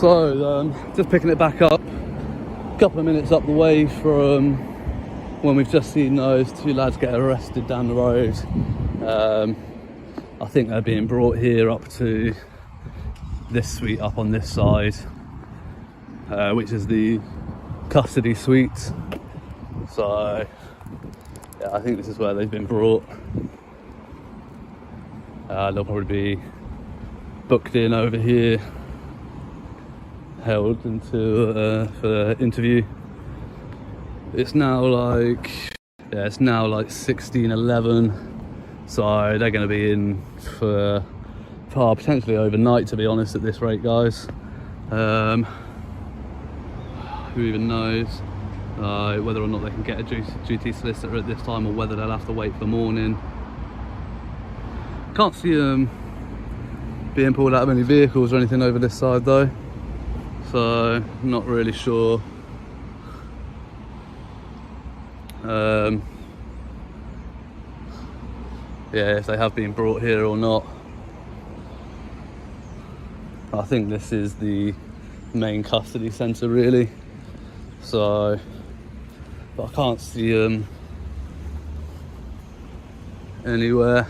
So, just picking it back up, a couple of minutes up the way from when we've just seen those two lads get arrested down the road. I think they're being brought here up to this suite up on this side, which is the custody suite. So, yeah, I think this is where they've been brought. They'll probably be booked in over here, held into for the interview. It's now like 16:11, so they're going to be in for potentially overnight, to be honest, at this rate, guys. Who even knows whether or not they can get a duty solicitor at this time, or whether they'll have to wait for morning. Can't see them being pulled out of any vehicles or anything over this side though, so not really sure. Yeah, if they have been brought here or not. I think this is the main custody centre really, so, but I can't see them anywhere.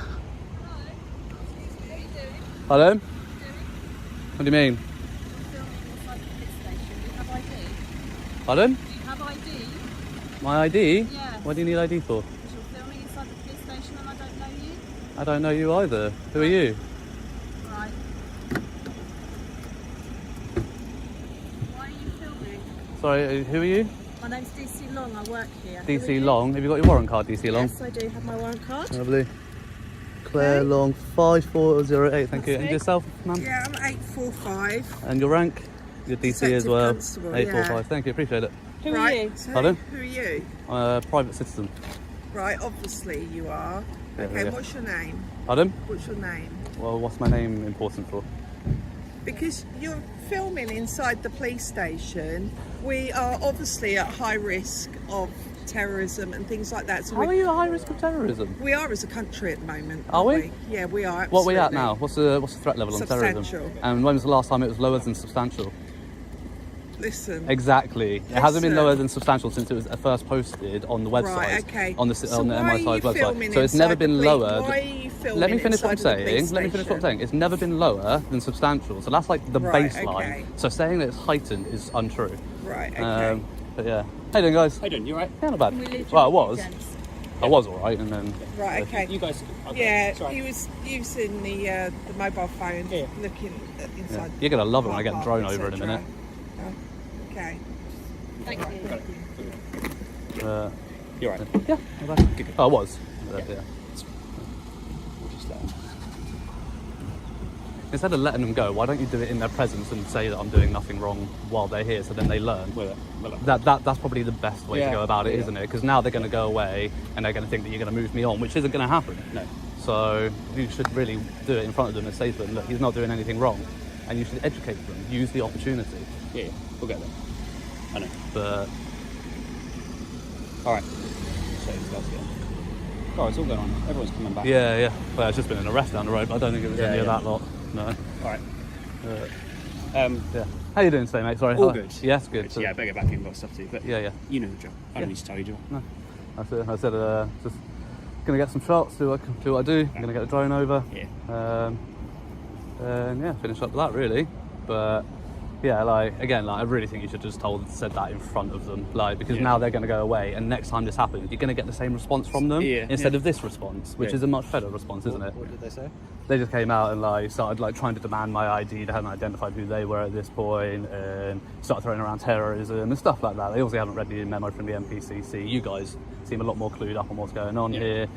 Hello? What do you mean? Pardon? Do you have ID? My ID? Yeah. What do you need ID for? Because you're filming inside the police station and I don't know you. I don't know you either. Who are you? Right. Why are you filming? Sorry, who are you? My name's DC Long, I work here. DC Long. Have you got your warrant card, DC Long? Yes, I do have my warrant card. Lovely. Claire Long, 5408, thank you. That's And me. yourself, ma'am? Yeah, I'm 845. And your rank? Your DC as Detective well. Constable, 845, yeah. thank you, appreciate it. Who are Right, you? so Pardon? who are you? I'm a private citizen. Right, obviously you are. Yeah, Okay, yeah. what's your name? Pardon? What's your name? Well, what's my name important for? Because you're filming inside the police station. We are obviously at high risk of terrorism and things like that. So How are you at high risk of terrorism? we are as a country at the moment. Are aren't we? Yeah, we are. What are we at absolutely. now? What's the threat level on terrorism? Substantial. And when was the last time it was lower than substantial? Listen. Exactly. It hasn't been Listen. lower than substantial since it was first posted on the website. Right, okay. On the So on the why are MI you side website. filming So it's never inside the been police- lower. Why are you filming Let me finish what I'm inside of the saying. police Let me finish what I'm station? saying. It's never been lower than substantial. So that's like the Right, baseline. okay. So saying that it's heightened is untrue. Right, okay. But yeah. How you doing, guys? How you doing? You alright? Yeah, not bad. Can we leave Well, I your was. gents? I was alright, and then. Right, okay. You guys. Okay. Yeah, Sorry. he was using the mobile phone, Yeah. looking at Yeah. inside. You're gonna love it when I get car a drone park, over in a etc. minute. Okay. Thank you. You alright? Yeah. Not bad. Good. Oh, I was. Yeah. Yeah. We'll just let them. Instead of letting them go, why don't you do it in their presence and say that I'm doing nothing wrong while they're here, so then they learn. Well, That's probably the best way to Yeah, go about it, yeah. isn't it? Because now they're going to go away and they're going to think that you're going to move me on, which isn't going to happen. no. So you should really do it in front of them and say to them, look, he's not doing anything wrong, and you should educate them, use the opportunity. Yeah, we'll get there. I know. But Alright. So let's get on. Oh, it's all going on. Everyone's coming back. yeah, well, it's just been an arrest down the road, but I don't think it was Yeah, any of yeah. that lot. No. Alright. Yeah. How you doing today, mate? Sorry. All Hi. good. Yes, good. So- Yeah, I better get back in and got stuff to do. But Yeah. you know the job. I don't Yeah. need to tell you, do I? No. I said just gonna get some shots, do what I do. I'm gonna get the drone over. Yeah. And yeah, finish up with that really. But yeah, I really think you should just said that in front of them, because Yeah. now they're gonna go away, and next time this happens, you're gonna get the same response from them instead Yeah. of this response, which Yeah. is a much better response, isn't it? What did they say? They just came out and started trying to demand my ID. They hadn't identified who they were at this point, and started throwing around terrorism and stuff like that. They obviously haven't read the memo from the MPCC. You guys seem a lot more clued up on what's going on here.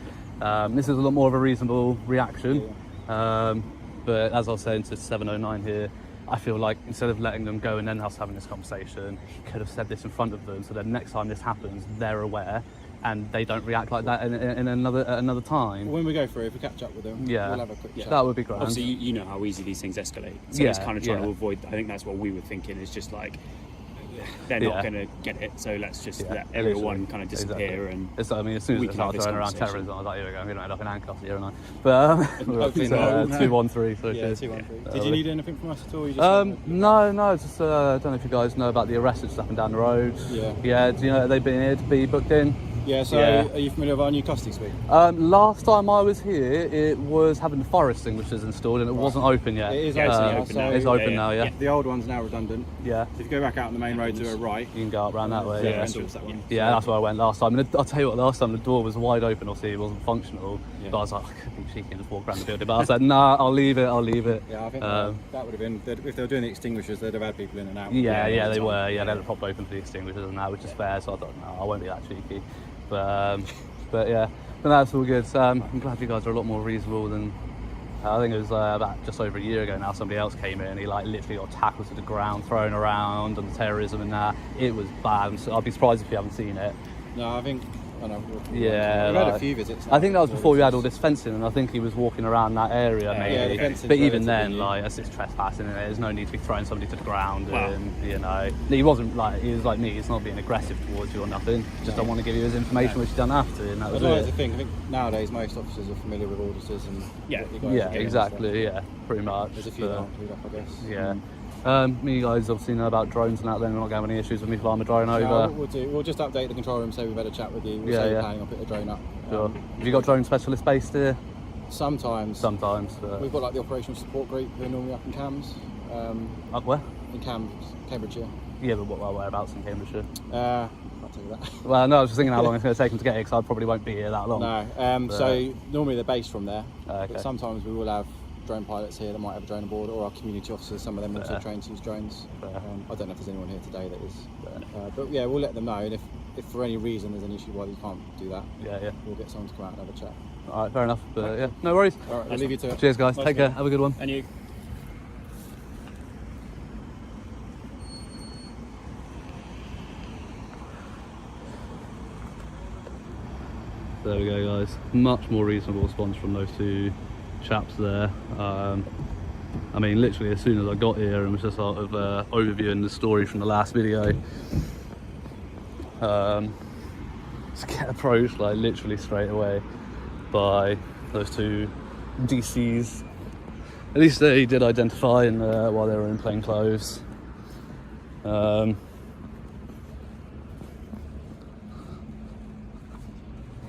This is a lot more of a reasonable reaction. But as I was saying to 709 here, I feel like instead of letting them go and then us having this conversation, he could have said this in front of them, so that next time this happens, they're aware and they don't react like that in another time. When we go through, if we catch up with them, Yeah. we'll have a quick chat. That would be grand. Obviously, you know how easy these things escalate. So Yeah, it's kind of trying yeah. to avoid. I think that's what we were thinking. Is just like they're Yeah. not going to get it. So let's just let literally. everyone kind of disappear. Exactly. And It's, I mean, as soon as we it can have started this throwing around conversation. terrorism, I was like, here we go, I'm going to end up in handcuffs here, and I. But Hopefully not. 213. So yeah, cheers. 213. Did you need anything from us at all? You just No, just I don't know if you guys know about the arrests that just happened down the road. Yeah. Do you know that they've been here to be booked in? Yeah, so Yeah. are you familiar with our new custody suite? Last time I was here, it was having the fire extinguishers installed and it wasn't open yet. It is Uh, open now. It's open now, yeah. The old one's now redundant. Yeah. So if you go back out on the main road to the right, You can go up around that way. yeah, Yeah, entrance that one. yeah, that's where I went last time. And I'll tell you what, last time the door was wide open, obviously it wasn't functional. Yeah. But I was like, I could be cheeky and just walk around the building. But I said, nah, I'll leave it. Yeah, I think that would have been, if they were doing the extinguishers, they'd have had people in and out. Yeah, they all the were. time. Yeah, they had propped open for the extinguishers and that, which is fair. So I thought, no, I won't be that cheeky. But yeah, but that's all good. I'm glad you guys are a lot more reasonable than. I think it was about just over a year ago now. Somebody else came in. He like literally got tackled to the ground, thrown around, and terrorism and that. It was bad. So I'd be surprised if you haven't seen it. No, I think. I know. Yeah, we've had like- a few visits. I think that was before we had all this fencing, and I think he was walking around that area maybe. Yeah, the fencing's but even relatively then, new. like, as it's trespassing, and there's no need to be throwing somebody to the ground. Well- And you know, he wasn't like he was like me. He's not being aggressive towards you or nothing. Just don't want to give you his information, which you don't have to. And that But was that's the it. thing. I think nowadays most officers are familiar with auditors and Yeah. what you guys are Yeah, getting, exactly. so Yeah, pretty much. There's a few that But, aren't clued up, I guess. yeah. You guys obviously know about drones and that. Then we're not going to have any issues with me flying a drone No, over. what we'll do. We'll just update the control room, say we've had a chat with you. We'll Yeah, say yeah. we're planning on putting the drone up. Sure. Have you got drone specialists based here? Sometimes. Sometimes. We've got like the operational support group who are normally up in Cams. Up where? In Cams, Cambridgeshire. Yeah, but whereabouts in Cambridgeshire? Can't tell you that. Well, no, I was just thinking how long it's going to take them to get here, because I probably won't be here that long. No. So normally they're based from there. Okay. But sometimes we will have drone pilots here that might have a drone aboard, or our community officers. Some of them also trained to use drones. Fair. I don't know if there's anyone here today that is. But yeah, we'll let them know. And if for any reason there's an issue why you can't do that, Yeah. we'll get someone to come out and have a chat. All right, fair enough. But yeah, no worries. All right, I'll leave you to it. Cheers, guys. Nice Take to care. meet you. Have a good one. And you. There we go, guys. Much more reasonable response from those two chaps there. I mean, literally as soon as I got here and was just sort of overviewing the story from the last video, just get approached like literally straight away by those two DCs. At least they did identify in, while they were in plain clothes.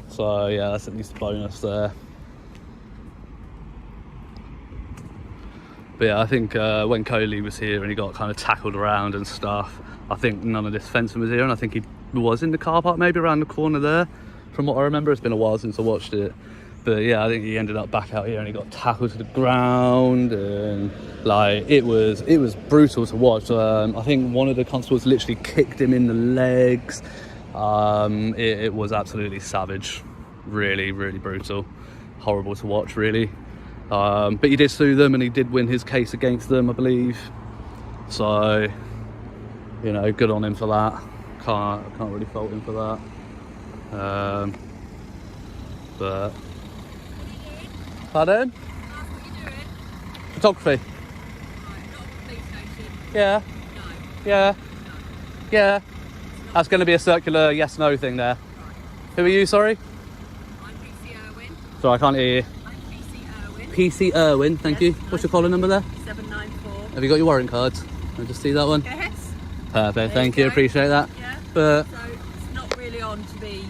So yeah, that's at least a bonus there. But yeah, I think when Coley was here and he got kind of tackled around and stuff, I think none of this fencing was here, and I think he was in the car park maybe around the corner there, from what I remember. It's been a while since I watched it. But yeah, I think he ended up back out here and he got tackled to the ground, and like it was brutal to watch. I think one of the constables literally kicked him in the legs. It was absolutely savage, really brutal, horrible to watch, really. But he did sue them and he did win his case against them, I believe. So, you know, good on him for that. Can't really fault him for that. But pardon? What are you doing? Photography. Right, not a police station. Yeah. No. Yeah. Yeah. That's going to be a circular yes/no thing there. Who are you? Sorry. I'm PC Irwin. Sorry, I can't hear you. I'm PC Irwin. PC Irwin, thank you. What's your collar number there? 794. Have you got your warrant cards? Can I just see that one? Yes. Perfect, There thank you you, go. appreciate that. Yeah. But So it's not really on to be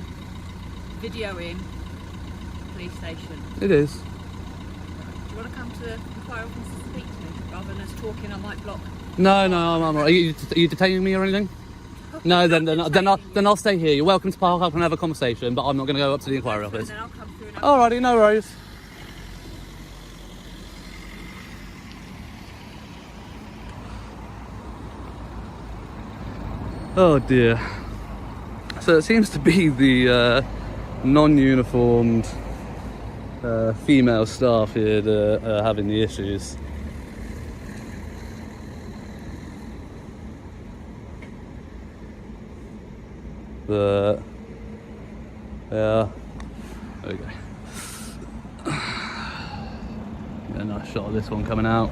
videoing the police station. it is. Do you want to come to the fire office and speak to me? Rather than us talking, I might block. No, I'm all right. Are you detaining me or anything? No, then I'll stay here. You're welcome to park up and have a conversation, but I'm not going to go up to the inquiry And office. then I'll come through and Alrighty, no worries. Oh dear. So it seems to be the non-uniformed female staff here that are having the issues. But yeah, there we go. Get a nice shot of this one coming out.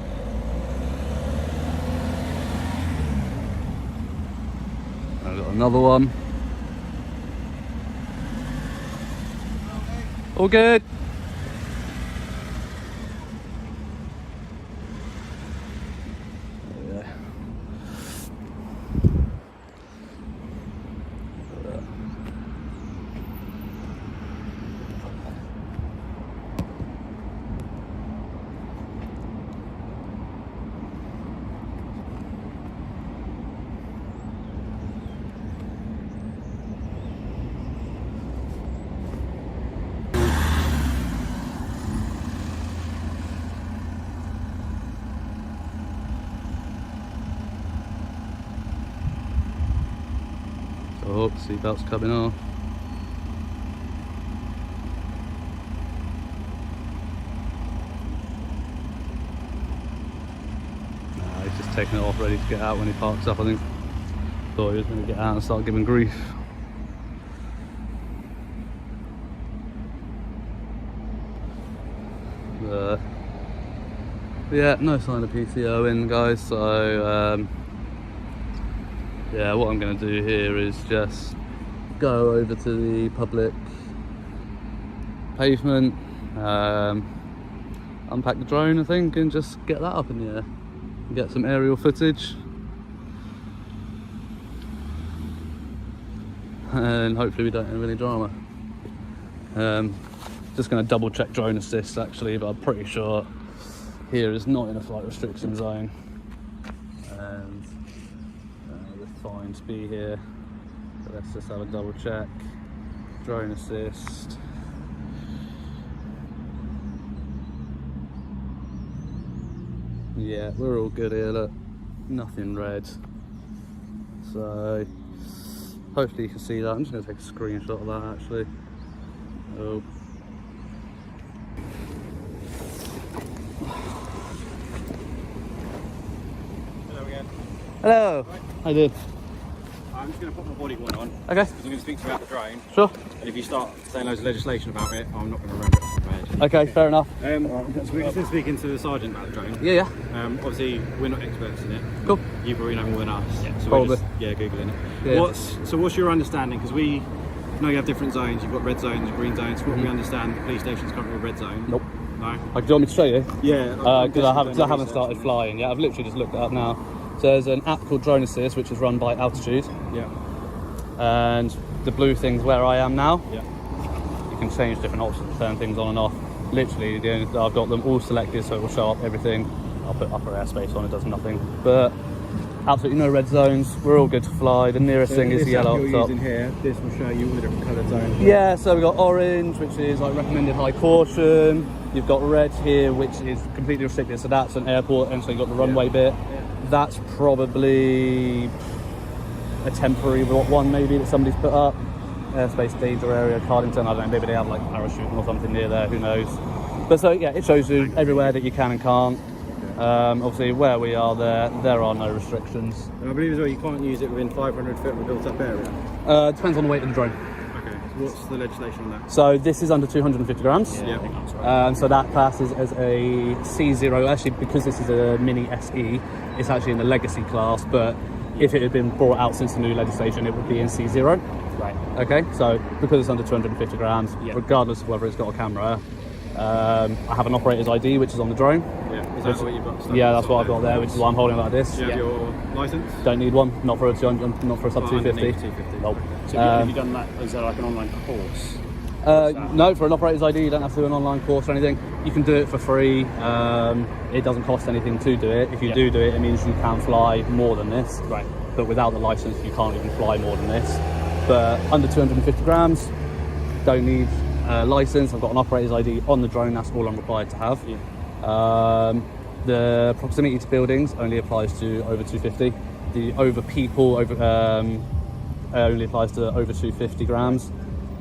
another one. All good. Oh, seatbelt's coming off. Nah, he's just taking it off, ready to get out when he parks up, I think. Thought he was going to get out and start giving grief. Yeah, no sign of PTO in, guys, so yeah, what I'm going to do here is just go over to the public pavement, unpack the drone, I think, and just get that up in the air and get some aerial footage, and hopefully we don't have any drama. Just going to double check drone assist actually, but I'm pretty sure here is not in a flight restriction zone, and we're fine to be here. So let's just have a double check. Drone assist. Yeah, we're all good here, look. Nothing red. So hopefully you can see that. I'm just going to take a screenshot of that actually. Oh. Hello. Right. How you doing? I'm just going to put my body worn on. Okay. Because I'm going to speak to you about the drone. Sure. And if you start saying loads of legislation about it, I'm not going to remember it off my head. Okay, fair enough. So we've just been speaking to the sergeant about the drone. Yeah. Obviously, we're not experts in it. Cool. You probably know more than us. Yeah, so probably. We're just, Googling it. Yeah. What's your understanding? Because we know you have different zones. You've got red zones, green zones. What we understand, the police station's currently a red zone. Nope. No? Do you want me to show you? Yeah. Because I haven't started flying yet. I've literally just looked it up now. So there's an app called Drone Assist, which is run by Altitude. Yeah. And the blue thing's where I am now. Yeah. You can change different options, turn things on and off. Literally, I've got them all selected, so it will show up everything. I'll put upper airspace on, it does nothing. But absolutely no red zones. We're all good to fly. The nearest thing is the yellow you're up top. Using here, this will show you all the different coloured zones. Yeah, so we've got orange, which is like recommended high caution. You've got red here, which is completely restricted. So that's an airport, and so you've got the runway bit. Yeah. That's probably a temporary one maybe that somebody's put up. Airspace danger area, Cardington, I don't know, maybe they have like parachuting or something near there, who knows. But so yeah, it shows you everywhere that you can and can't. Obviously where we are there are no restrictions. And I believe as well you can't use it within 500 feet of a built up area. Depends on the weight of the drone. Okay, so what's the legislation on that? So this is under 250 grams. Yeah. So that passes as a C0. Actually, because this is a mini SE, it's actually in the legacy class, but if it had been brought out since the new legislation, it would be in C0. Right. Okay, so because it's under 250 grams, regardless of whether it's got a camera, I have an operator's ID, which is on the drone. Yeah, is that what you've got? Yeah, that's what I've got there, which is why I'm holding it like this. Do you have your licence? Don't need one, not for a 200, not for a sub 250. 250. Nope. So have you done that? Is there like an online course? No, for an operator's ID, you don't have to do an online course or anything. You can do it for free. It doesn't cost anything to do it. If you do it, it means you can fly more than this. Right. But without the license, you can't even fly more than this. But under 250 grams, don't need a license. I've got an operator's ID on the drone. That's all I'm required to have. Yeah. The proximity to buildings only applies to over 250. The over people only applies to over 250 grams.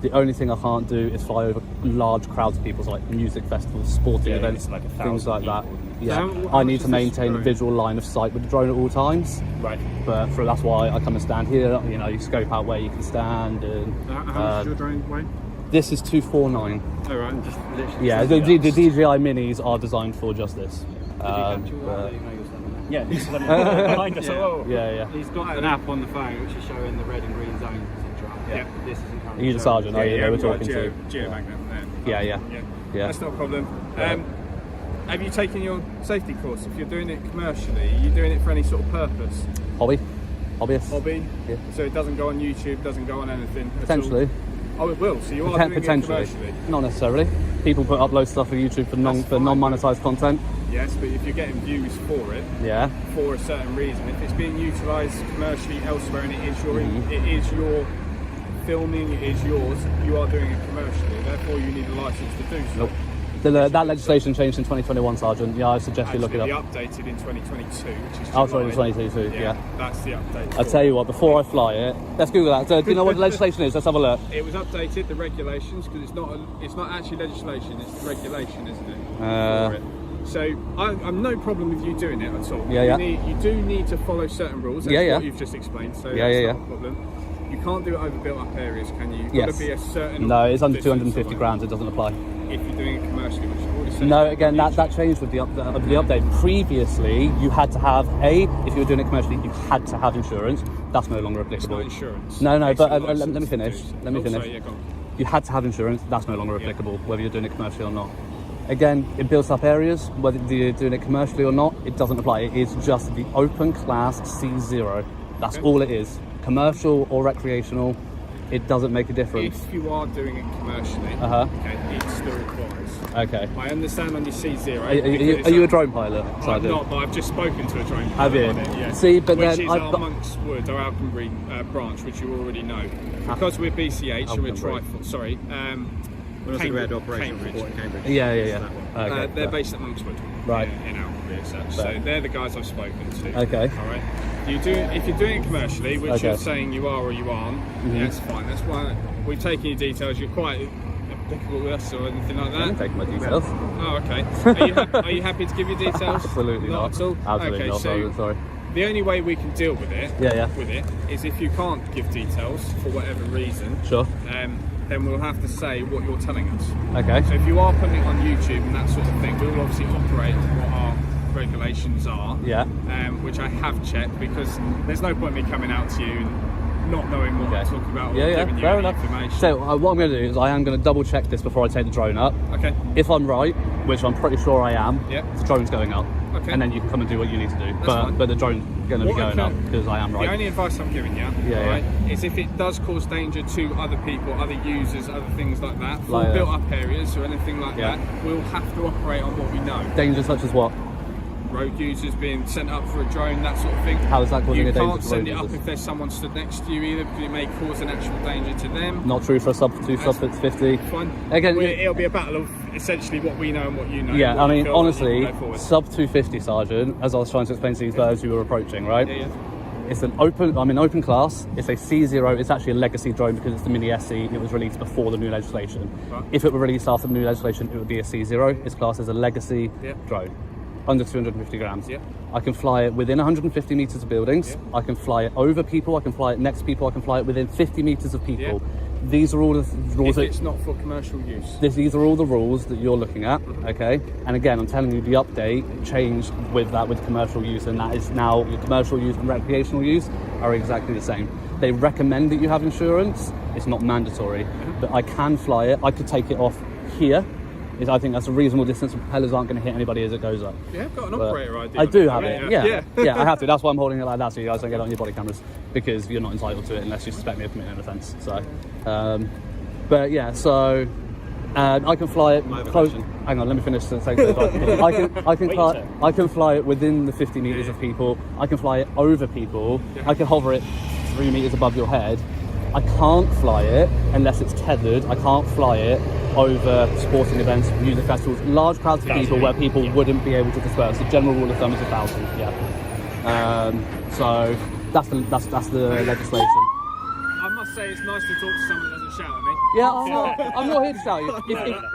The only thing I can't do is fly over large crowds of people, so like music festivals, sporting events, like things like that. Yeah, So how I need much to is maintain this a drone? visual line of sight with the drone at all times. Right. But that's why I come and stand here. You know, you scope out where you can stand. And How much does your drone weigh? this is 249. Oh right, just literally. Yeah, the DJI minis are designed for just this. Did you capture all that? I didn't know you were standing there. Yeah, this is behind us. Oh. Yeah. He's got an app on the phone which is showing the red and green zones, etc. Yeah. This isn't currently Are you the showing. sergeant? Are you? They were talking to. Geomagnet Yeah. Yeah. That's not a problem. Have you taken your safety course? If you're doing it commercially, are you doing it for any sort of purpose? Hobbyist. Hobby? Yeah. So it doesn't go on YouTube, doesn't go on anything at Potentially. all? Oh, it will. So you are doing it commercially? Not necessarily. People upload stuff for YouTube for non-monetized content. Yes, but if you're getting views for it, Yeah. for a certain reason, if it's being utilised commercially elsewhere and it is your filming, it is yours, you are doing it commercially. Therefore, you need a licence to do so. Nope. That legislation changed in 2021, Sergeant. Yeah, I suggest you look it up. Actually, updated in 2022, which is Oh, July. 2022, yeah. That's the update. I'll tell you what, before I fly it, let's Google that. Do you know what the legislation is? Let's have a look. It was updated, the regulations, because it's not actually legislation, it's regulation, isn't it? For it. So I'm no problem with you doing it at all. Yeah. You do need to follow certain rules. That's what you've just explained. So that's not a problem. You can't do it over built-up areas, can you? You've got to be a certain. No, it's under distance 250 away. grams. It doesn't apply. If you're doing it commercially, which you've already said. No, again, that changed with the update. Previously, you had to have if you were doing it commercially, you had to have insurance. That's no longer It's applicable. not insurance. No, It's but a let me license finish. to do. Let me finish. Sorry, yeah, go on. You had to have insurance. That's no longer applicable, whether you're doing it commercially or not. Again, in built-up areas, whether you're doing it commercially or not, it doesn't apply. It is just the open class C0. That's all it is. Commercial or recreational, it doesn't make a difference. If you are doing it commercially, okay, it still applies. Okay. I understand on your C0. Are you a drone pilot? I'm Sergeant? not, but I've just spoken to a drone pilot Have you? on it, yeah. See, but which then is our Monks Wood, our Alconbury branch, which you already know. Because we're BCH and we're Trifle, sorry. When I said we had operations report in Cambridge. Yeah. Okay. They're based at Monkswood, Right. in Alconbury as such. So they're the guys I've spoken to. Okay. All right. If you're doing it commercially, which you're saying you are or you aren't, yeah, that's fine. That's why we've taken your details. You're quite applicable with us or anything like I didn't that. take my details. Oh, okay. Are you happy to give your details? Absolutely not. At all. Absolutely okay, not. so Sorry. the only way we can deal with it, with it, is if you can't give details for whatever reason. Sure. Then we'll have to say what you're telling us. Okay. So if you are putting it on YouTube and that sort of thing, we will obviously operate on what our regulations are. Yeah. Which I have checked, because there's no point me coming out to you and not knowing what I'm talking about or giving you fair any enough. information. So what I'm going to do is I am going to double check this before I take the drone up. Okay. If I'm right, which I'm pretty sure I am, the drone's going up. Okay. And then you can come and do what you need to do. That's fine. But the drone's going to be What I going up can- because I am right. The only advice I'm giving you, is if it does cause danger to other people, other users, other things like that, for Like, built-up areas or anything like that, we'll have to operate on what we know. Danger such as what? Road users being sent up for a drone, that sort of thing. How is that causing You a danger can't to send road it up users? if there's someone stood next to you either, because it may cause an actual danger to them. Not true for a sub 50. Fine. Again, It'll be a battle of essentially what we know and what you know. Yeah, what I you mean, feel that you honestly, can go forward. sub 250, Sergeant, as I was trying to explain to these birds you were approaching, right? Yeah. It's an open class. It's a C0. It's actually a legacy drone because it's the Mini SE. It was released before the new legislation. Right. If it were released after the new legislation, it would be a C0. It's classed as a legacy drone, under 250 grams. Yeah. I can fly it within 150 meters of buildings. Yeah. I can fly it over people. I can fly it next to people. I can fly it within 50 meters of people. Yeah. These are all the rules. If it's not for commercial use. These are all the rules that you're looking at, okay? And again, I'm telling you, the update changed with that, with commercial use, and that is now your commercial use and recreational use are exactly the same. They recommend that you have insurance. It's not mandatory, but I can fly it. I could take it off here. I think that's a reasonable distance. Propellers aren't going to hit anybody as it goes up. You have got an But operator ID. I do on have it, it. Yeah, I have to. That's why I'm holding it like that, so you guys don't get it on your body cameras, because you're not entitled to it unless you suspect me of committing an offence. So, but yeah, so I can fly it close. Hang on, let me finish. I can fly it within the 50 meters of people. I can fly it over people. I can hover it 3 meters above your head. I can't fly it unless it's tethered. I can't fly it over sporting events, music festivals, large crowds of people where people wouldn't be able to disperse. The general rule of thumb is 1,000. So that's the legislation. I must say, it's nice to talk to someone that doesn't shout at me. Yeah, I'm not here to shout you.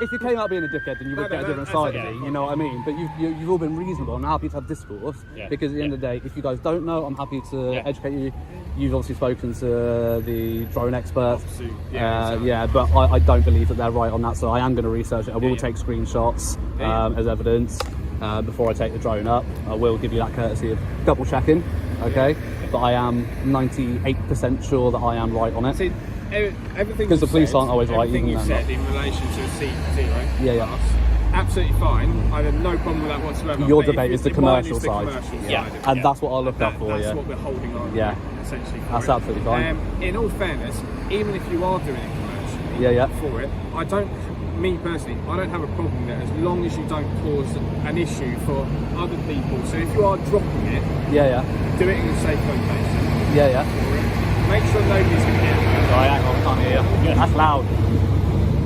If you came out being a dickhead, then you would get a different side of me. You know what I mean? But you've all been reasonable, and I'm happy to have discourse. Because at the end of the day, if you guys don't know, I'm happy to educate you. You've obviously spoken to the drone experts. But I don't believe that they're right on that, so I am going to research it. I will take screenshots as evidence. before I take the drone up. I will give you that courtesy of double checking, okay? But I am 98% sure that I am right on it. See, everything Because the police aren't always right, everything even you though said in relation to a C0 Yeah, yeah. class, absolutely fine. I have no problem with that whatsoever. Your But debate if is the it- mine commercial is the side. commercial Yeah. side of it. And that's what I'll look up for, That's yeah. what we're holding on. Yeah. Essentially. For That's it. absolutely fine. In all fairness, even if you are doing it commercially, Yeah, yeah. for it, me personally, I don't have a problem with it as long as you don't cause an issue for other people. So if you are dropping it, Yeah, do it in a safe location. yeah. Make sure nobody's going to get hurt. Sorry, hang on, I can't hear you. That's loud.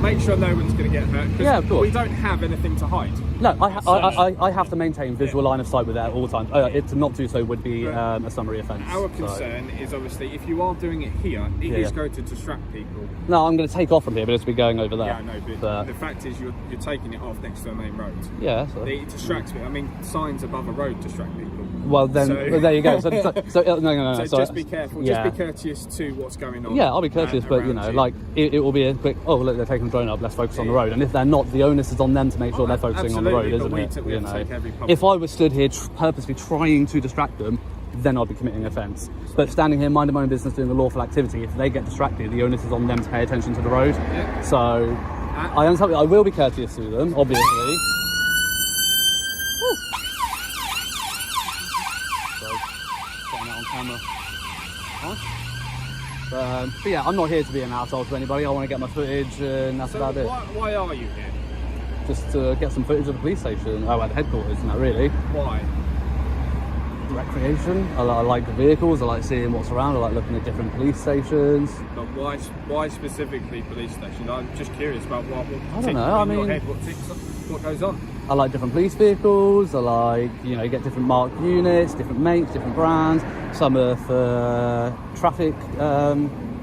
Make sure no one's going to get hurt. 'Cause Yeah, of course. we don't have anything to hide. No, I have to maintain visual line of sight with it at all times. To not do so would be a summary offence. Our so. concern is obviously if you are doing it here, it Yeah, is yeah. going to distract people. No, I'm going to take off from here, but it's be going over there. Yeah, I know, but the fact is you're taking it off next to a main road. Yeah. So. It distracts me. I mean, signs above a road distract people. Well, then So- there you go. So no. So sorry. just be careful. Yeah. Just be courteous to what's going on. Yeah, I'll be courteous, but you around know, like it will be a quick. Oh, look, they're taking the drone up. Let's focus on the road. And if they're not, the onus is on them to make sure they're focusing on the road, absolutely, isn't but we it? have to take every public- If I was stood here purposely trying to distract them, then I'd be committing offence. But standing here, minding my own business, doing a lawful activity, if they get distracted, the onus is on them to pay attention to the road. Yeah. So I understand. I will be courteous to them, obviously. So, getting that on camera. But yeah, I'm not here to be an asshole to anybody. I want to get my footage, and that's So about it. why are you here? Just to get some footage of the police station. Oh, at the headquarters, and that really. Why? Recreation. I like the vehicles. I like seeing what's around. I like looking at different police stations. But why specifically police station? I'm just curious about what I don't know, I in your mean- head, what goes on. I like different police vehicles. I like, you get different marked units, different makes, different brands. Some are for traffic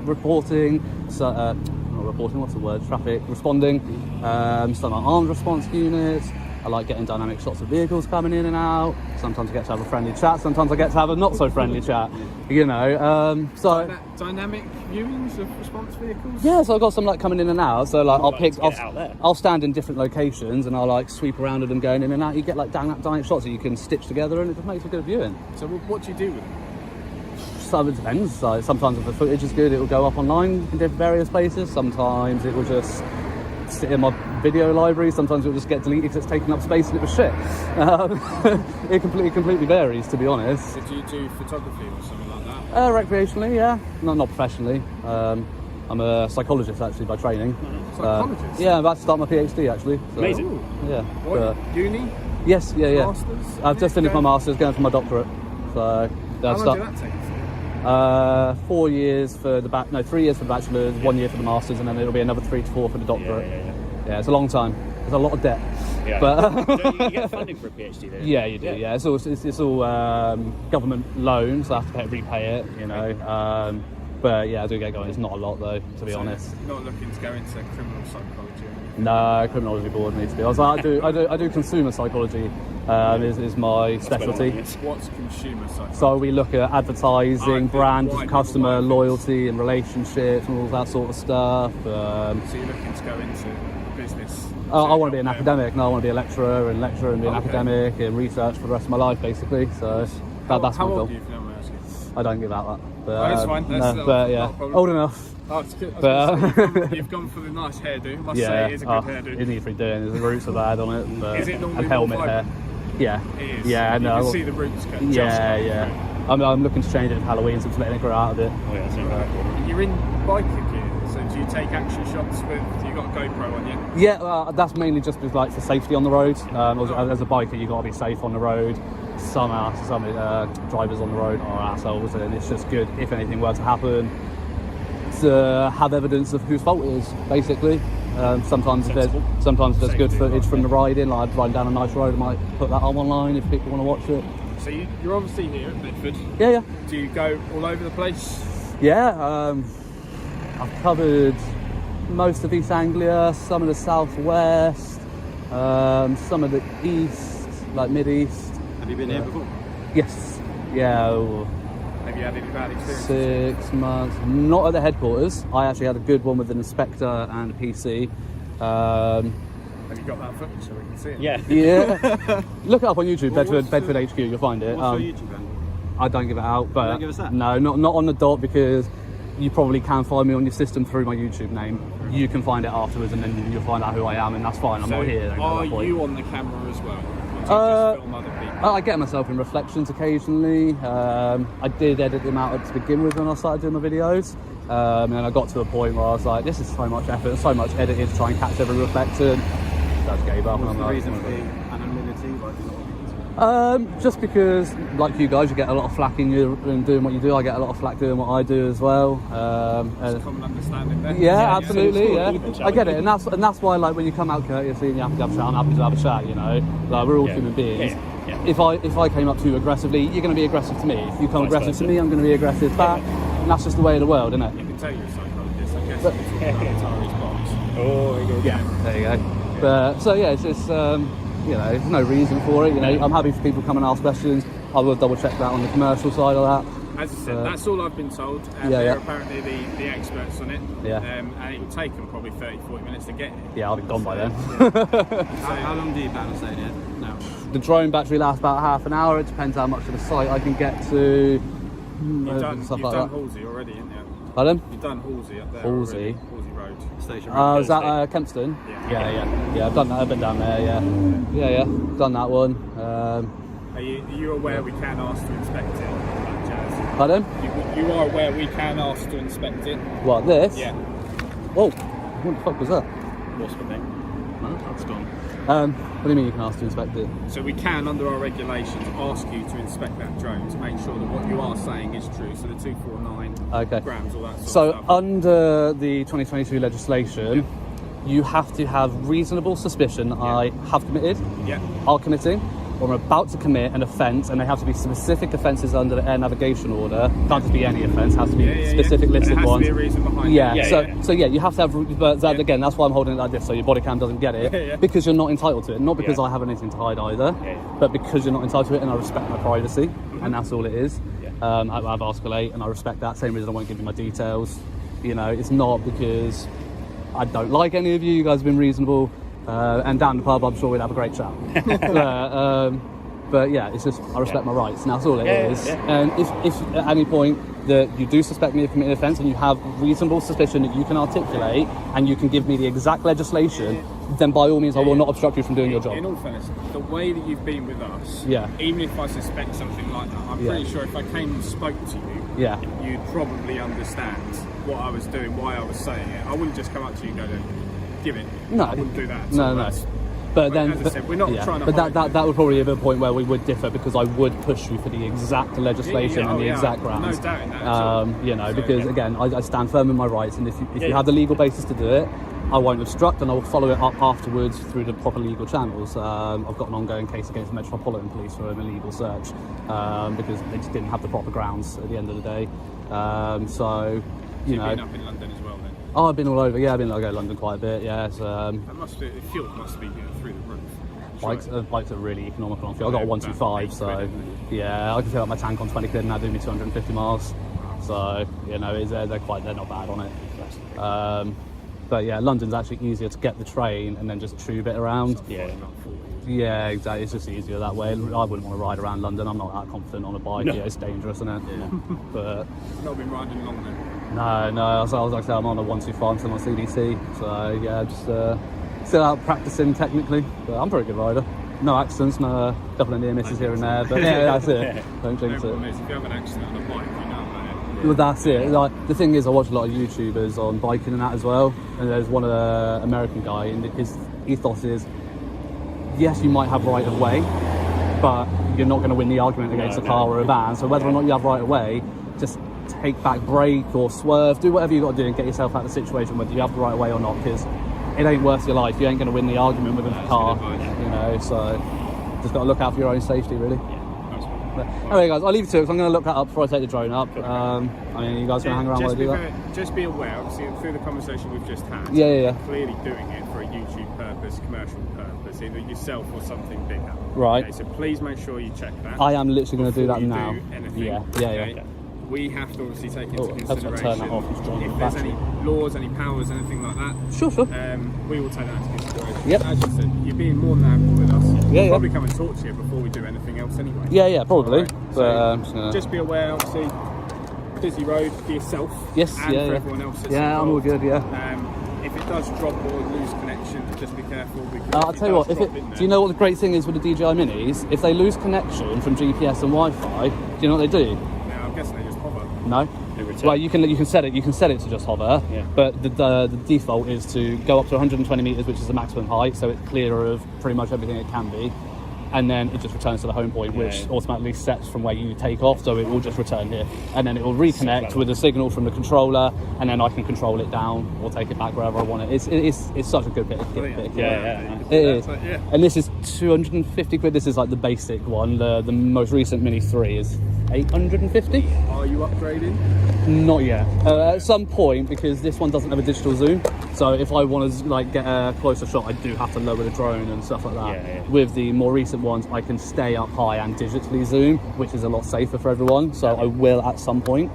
reporting. So, not reporting, what's the word? Traffic responding. Some are armed response units. I like getting dynamic shots of vehicles coming in and out. Sometimes I get to have a friendly chat. Sometimes I get to have a not so friendly chat. So Dynamic viewings of response vehicles? yeah, so I've got some coming in and out. So out there. I'll stand in different locations and I'll sweep around with them going in and out. You get dynamic shots that you can stitch together, and it just makes a good viewing. So what do you do with them? So it depends. Like, sometimes if the footage is good, it will go up online in various places. Sometimes it will just sit in my video library. Sometimes it will just get deleted because it's taking up space and it was shit. It completely varies, to be honest. So do you do photography or something like that? Recreationally, yeah, not professionally. I'm a psychologist actually by training. Psychologist? Yeah, I'm about to start my PhD actually. So, Amazing. Yeah. What, uni? Yes, yeah. Masters? I've just finished my masters, going for my doctorate. So How I've long did that take you? 4 years for the 3 years for the bachelor's, 1 year for the masters, and then it'll be another 3 to 4 for the doctorate. Yeah, it's a long time. There's a lot of debt. Yeah. But So you get funding for a PhD then? yeah, you do. Yeah, it's all government loans. So I have to repay it. But yeah, I do get going. It's not a lot though, to be honest. Not looking to go into criminal psychology or anything? No, criminology bored me to be honest. I do consumer psychology. Is my specialty. What's consumer psychology? So we look at advertising, brand, why- customer why- loyalty, and relationships, and all that sort of stuff. So you're looking to go into business? I want to be an academic. No, I want to be a lecturer and be an academic and research for the rest of my life, basically. So that's how my old goal. are you, if you don't mind asking? I don't give out that. But, That's fine. That's no, not but a yeah, problem. old enough. Oh, it's good. But- You've gone for the nice hairdo. I must Yeah, say it is a good hairdo. it needs to be doing. There's the roots are bad on it, but, Is it normally and helmet more hair. Yeah, It is. yeah, You no. can see the roots cut. just Yeah, like yeah. the I'm looking to change it for Halloween, so I'm just letting it grow out a bit. Oh yeah, so root. You're in biker gear, so do you take action shots with? You got a GoPro on you? Yeah, that's mainly just for safety on the road. As a biker, you got to be safe on the road. Some drivers on the road are assholes, and it's just good if anything were to happen to have evidence of whose fault it is, basically. Sometimes if there's good footage from the riding, like riding down a nice road, I might put that on online if people want to watch it. So you're obviously here at Bedford. Yeah. Do you go all over the place? Yeah, I've covered most of East Anglia, some of the southwest, some of the east, like mid-east. Have you been here before? Yes. Yeah. Have you had any bad experiences? 6 months. Not at the headquarters. I actually had a good one with an inspector and a PC. Have you got that footage so we can see it? Yeah. Yeah. Look it up on YouTube, Well, Bedford HQ, you'll find it. What's your YouTube handle? I don't give it out, but don't give us that? no, not on the dot, because you probably can find me on your system through my YouTube name. You can find it afterwards, and then you'll find out who I am, and that's fine. I'm So not here. are you on the camera as well? Or do you just film other people? I get myself in reflections occasionally. I did edit them out to begin with when I started doing my videos. And I got to a point where I was like, this is so much effort, so much editing to try and catch every reflection. I just gave up. What's and the I'm reason like, for the anonymity? Like, you're not just because, like you guys, you get a lot of flack in doing what you do. I get a lot of flack doing what I do as well. Common understanding there. Yeah, absolutely. Yeah, Keep it I get it, and that's why, like, when you come out courteously and you have to have a chat, I'm happy to have a chat. You know, like, we're all human beings. Yeah. If I came up to you aggressively, you're going to be aggressive to me. If you come Vice aggressive versa. to me, I'm going to be aggressive back. And that's just the way of the world, isn't it? You can tell you're a psychologist. I guess it's Atari's box. Oh, very good. Yeah, there you go. But so yeah, it's just you know, there's no reason for it. You know, I'm happy for people to come and ask questions. I will double check that on the commercial side of that. As I said, that's all I've been told. They're apparently the experts on it. Yeah. And it will take them probably 30-40 minutes to get here. Yeah, I'll be gone by then. how long do you plan on staying here? No. The drone battery lasts about half an hour. It depends how much of the site I can get to. You've done stuff like that. Halsey already, haven't you? Pardon? You've done Halsey up there. Halsey? already. Halsey Road. Station Is that Kempston? Yeah. Yeah, I've done that. I've been down there. Yeah. Done that one. Are you aware we can ask to inspect it? That jazz? Pardon? You are aware we can ask to inspect it? What, this? Yeah. Whoa, what the fuck was that? What's the thing? No? That's gone. What do you mean you can ask to inspect it? So we can, under our regulations, ask you to inspect that drone to make sure that what you are saying is true. So the 249 Okay. grams, all that sort So of stuff. under the 2022 legislation, you have to have reasonable suspicion I have committed, Yeah. are committing, or I'm about to commit an offence, and they have to be specific offences under the air navigation order. Can't just be any offence, has to be specific listed There has ones. to be a reason behind Yeah, it. so you have to have, but that, again, that's why I'm holding it like this, so your body cam doesn't get it, Yeah. because you're not entitled to it. Not because Yeah. I have anything to hide either, Yeah. but because you're not entitled to it, and I respect my privacy, and that's all it is. Yeah. I have Article 8, and I respect that. Same reason I won't give you my details. You know, it's not because I don't like any of you. You guys have been reasonable, and down the pub, I'm sure we'd have a great chat. But yeah, it's just I respect my rights, and that's all it is. Yeah. And if at any point that you do suspect me of committing an offence and you have reasonable suspicion that you can articulate and you can give me the exact legislation, then by all means I will not obstruct you from doing your job. In all fairness, the way that you've been with us, even if I suspect something like that, I'm pretty sure if I came and spoke to you, you'd probably understand what I was doing, why I was saying it. I wouldn't just come up to you and go, give it. No. I wouldn't do that. No. But then, as I said, we're not trying to but hide that would probably be a point where we would differ, because I would push you for the exact legislation and the exact grounds. No doubt in that at all. You know, So, because again, I stand firm in my rights, and if you have the legal basis to do it, I won't obstruct, and I will follow it up afterwards through the proper legal channels. I've got an ongoing case against the Metropolitan Police for an illegal search because they just didn't have the proper grounds at the end of the day. So, you know. You've been up in London as well then? Oh, I've been all over. Yeah, I've been to London quite a bit. Yeah, so, the fuel must be through the roof. bikes are really economical on fuel. I've got a 125, so yeah, I can fill up my tank on 20 quid and that do me 250 miles. So you know, they're not bad on it. But yeah, London's actually easier to get the train and then just tube it around. Yeah, exactly. It's just easier that way. I wouldn't want to ride around London. I'm not that confident on a bike. No. Yeah, it's dangerous, isn't it? Yeah. But You've not been riding long then? no. I was like I said, I'm on a 125 until my CDT. So yeah, just still out practicing technically. But I'm a pretty good rider. No accidents, no couple of near misses here and there. But yeah, that's it. Don't jinx it. If you have an accident on a bike, you know about it. Well, that's it. Like, the thing is, I watch a lot of YouTubers on biking and that as well. And there's one American guy, and his ethos is, yes, you might have right of way, but you're not going to win the argument against a car or a van. So whether or not you have right of way, just take back brake or swerve, do whatever you got to do and get yourself out of the situation, whether you have the right of way or not, because it ain't worth your life. You ain't going to win the argument with a car, you know. So just got to look out for your own safety, really. Anyway, guys, I'll leave you to it, because I'm going to look that up before I take the drone up. I mean, you guys going to hang around while I do that? Just be aware, obviously, through the conversation we've just had, Yeah. you're clearly doing it for a YouTube purpose, commercial purpose, either yourself or something bigger. Right. Okay, so please make sure you check that. I am literally going to do that before now. you do anything, Yeah. okay? we have to obviously take into I've got to consideration turn that off. It's joining if the there's battery. any laws, any powers, anything like that. Sure. We will take that into consideration. Yep. As you said, you're being more than happy with us. Yeah, We'll probably come and talk to you before we do anything else anyway. Yeah, probably. Alright, But so just be aware, obviously, busy road for yourself. Yes, and yeah, for yeah. everyone else. That's Yeah, I'm all involved. good. Yeah. If it does drop or lose connection, just be careful. Because I'll if tell you what. does If drop in do you know what the great thing is with the DJI Minis? If they lose connection from GPS and Wi-Fi, do you know what they do? Now, I'm guessing they just hover. No. Well, you can set it. You can set it to just hover. Yeah. But the default is to go up to 120 meters, which is the maximum height, so it's clear of pretty much everything it can be. And then it just returns to the home point, which automatically sets from where you take off, so it will just return here. And then it will reconnect with a signal from the controller, and then I can control it down or take it back wherever I want it. It's such a good bit. Yeah. It is. And this is 250 quid. This is like the basic one. The most recent Mini 3 is 850. Are you upgrading? Not yet. At some point, because this one doesn't have a digital zoom, so if I want to like get a closer shot, I do have to lower the drone and stuff like that. Yeah. With the more recent ones, I can stay up high and digitally zoom, which is a lot safer for everyone. So I will at some point,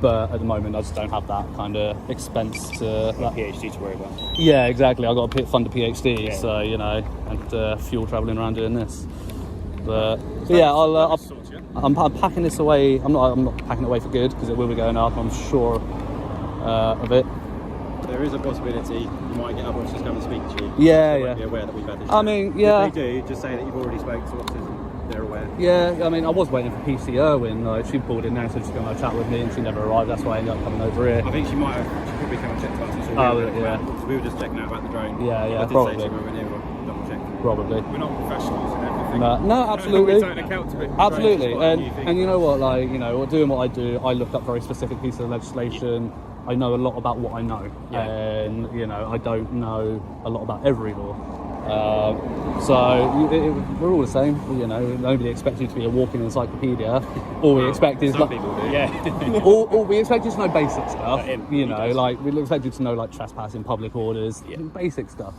but at the moment I just don't have that kind of expense to that. PhD to worry about. Yeah, exactly. I got to fund a PhD, Yeah. so you know, and fuel traveling around doing this. But yeah, I'm packing this away. I'm not packing it away for good because it will be going up. I'm sure of it. There is a possibility you might get other officers come and speak to you. Yeah, They yeah. won't be aware that we've had this. I mean, yeah. If they do, just say that you've already spoken to officers and they're aware. Yeah, I mean, I was waiting for PC Irwin. She pulled in there, so she's going to chat with me, and she never arrived. That's why I ended up coming over here. I think she probably come and check to us and saw yeah. we were just checking out about the drone. Yeah, I did probably. say to her when they were double checking. Probably. We're not professionals in everything. No, absolutely. We don't account to it. Absolutely, Quite a few things. and you know what, like, you know, doing what I do, I look up very specific pieces of legislation. I know a lot about what I know, and you know, I don't know a lot about every law. We're all the same. You know, nobody expects you to be a walking encyclopedia. All we expect is Some people do. Yeah. all we expect you to know basic stuff. Him, You he know, does. like we expect you to know like trespassing, public orders, basic stuff.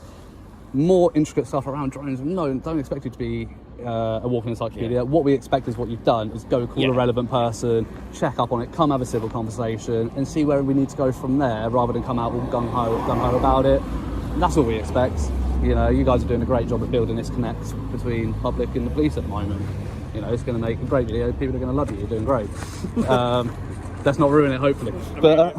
More intricate stuff around drones. No, don't expect you to be a walking encyclopedia. Yeah. What we expect is what you've done is go call a relevant person, check up on it, come have a civil conversation, and see where we need to go from there, rather than come out all gung ho about it. And that's all we expect. You know, you guys are doing a great job at building this connect between public and the police at the moment. You know, it's going to make a great video. People are going to love you. You're doing great. Let's not ruin it, hopefully. But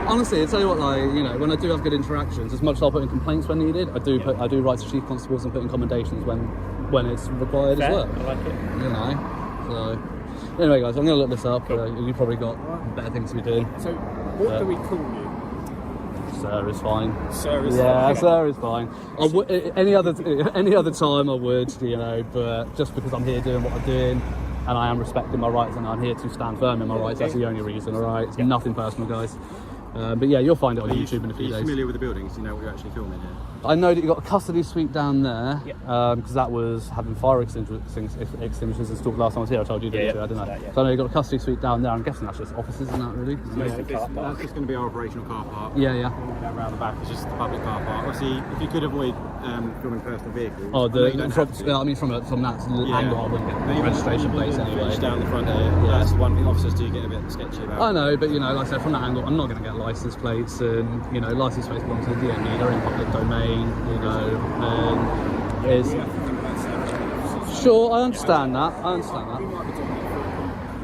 honestly, I tell you what, like, you know, when I do have good interactions, as much as I'll put in complaints when needed, I do write to chief constables and put in commendations when it's required as well. I like it. You know, so anyway, guys, I'm going to look this up. You've probably got better things to be doing. So, what do we call you? Sir is fine. Sir is Yeah, fine. sir is fine. Any other time I would, you know, but just because I'm here doing what I'm doing, and I am respecting my rights, and I'm here to stand firm in my rights, that's the only reason. All right, it's nothing personal, guys. But yeah, you'll find it on YouTube in a few Are you days. familiar with the buildings? Do you know what you're actually filming here? I know that you've got a custody suite down there, because that was having fire extinguishers installed last time I was here. I told you, didn't I? So I know you've got a custody suite down there. I'm guessing that's just offices, isn't that really? That's just going to be our operational car park. Yeah. Around the back is just the public car park. Obviously, if you could avoid filming personal vehicles. Oh, I know you don't have to. I mean, from that angle, I wouldn't get the registration plates anyway. Down the front here. That's the one thing officers do get a bit sketchy about. I know, but you know, like I said, from that angle, I'm not going to get license plates, and you know, license plates belong to the DMV. They're in public domain, you know, and is sure. I understand that. We might be talking for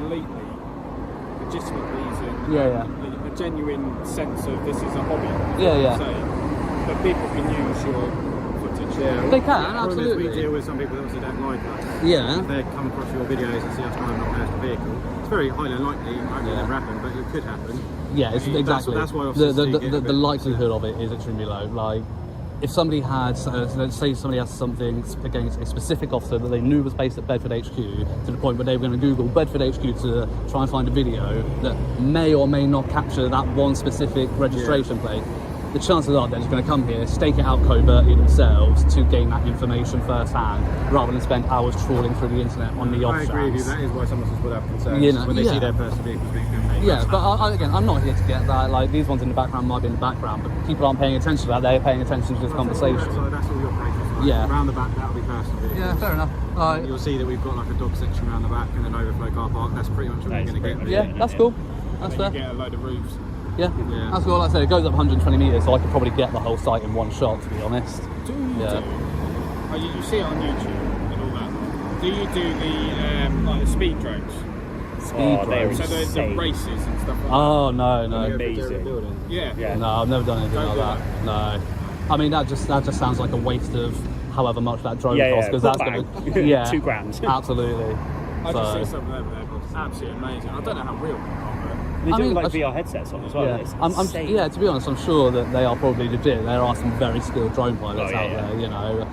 completely legitimate reason. Yeah. A genuine sense of this is a hobby. Yeah. But people can use your footage. Yeah, They can, problem is absolutely. we deal with some people that obviously don't like us. Yeah. If they come across your videos and see us driving a personal vehicle, it's very highly unlikely. It won't never happen, but it could happen. Yeah, it's exactly. That's why officers do get a the bit likelihood of it is extremely low. Like, if somebody had, let's say somebody has something against a specific officer that they knew was based at Bedford HQ, to the point where they were going to Google Bedford HQ to try and find a video that may or may not capture that one specific registration plate, the chances are they're just going to come here, stake it out covertly themselves to gain that information firsthand, rather than spend hours trawling through the internet on the off I chance. agree with you. That is why some officers would have concerns You know, when they see their personal vehicles being filmed. Yeah, but again, I'm not here to get that. Like, these ones in the background might be in the background, but people aren't paying attention to that. They're paying attention to this conversation. So that's all your operations. Yeah. Around the back, that'll be personal vehicles. Yeah, fair enough. And you'll see that we've got like a dog section around the back and an overflow car park. That's pretty much what we're going to get. Yeah, that's cool. That's fair. You get a load of roofs. Yeah, that's cool. Like I said, it goes up 120 metres, so I could probably get the whole site in one shot, to be honest. Oh, you see it on YouTube and all that. Do you do the like the speed drones? Speed drones? So the races and stuff like that? Oh, no. Amazing. Yeah. No, I've never done anything like that. No. I mean, that just sounds like a waste of however much that drone costs, because that's going to... £2,000. Absolutely. I just see something over there, it's absolutely amazing. I don't know how real they are, They do like VR headsets on as well. Yeah, to be honest, I'm sure that they are probably legit. There are some very skilled drone pilots out there, you know.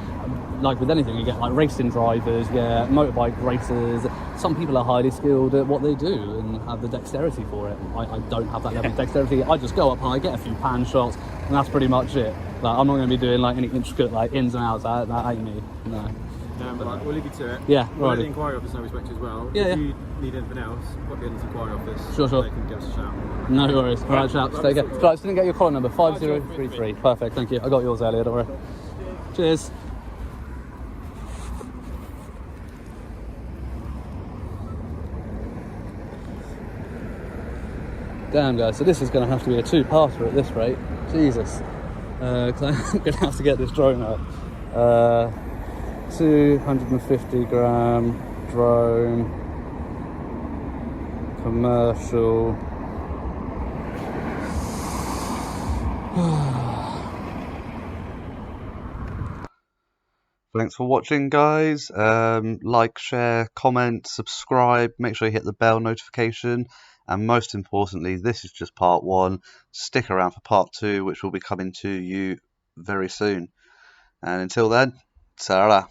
Like with anything, you get like racing drivers, motorbike racers. Some people are highly skilled at what they do and have the dexterity for it. I don't have that level of dexterity. I just go up and I get a few pan shots, and that's pretty much it. Like, I'm not going to be doing like any intricate like ins and outs. That ain't me. No. Right, we'll leave you to it. Yeah, we'll right. let the inquiry office know respect as well. Yeah, if you need anything else, pop in to the inquiry office. Sure. They can give us a shout. No worries. All right, chaps. Take care. So I just didn't get your collar number. 5033. Perfect. Thank you. I got yours earlier. Don't worry. Cheers. Damn, guys. So this is going to have to be a two-parter at this rate. Jesus. Because I'm going to have to get this drone out. 250 gram drone, commercial. Thanks for watching, guys. Like, share, comment, subscribe. Make sure you hit the bell notification. And most importantly, this is just part 1. Stick around for part 2, which will be coming to you very soon. And until then, ta-ra.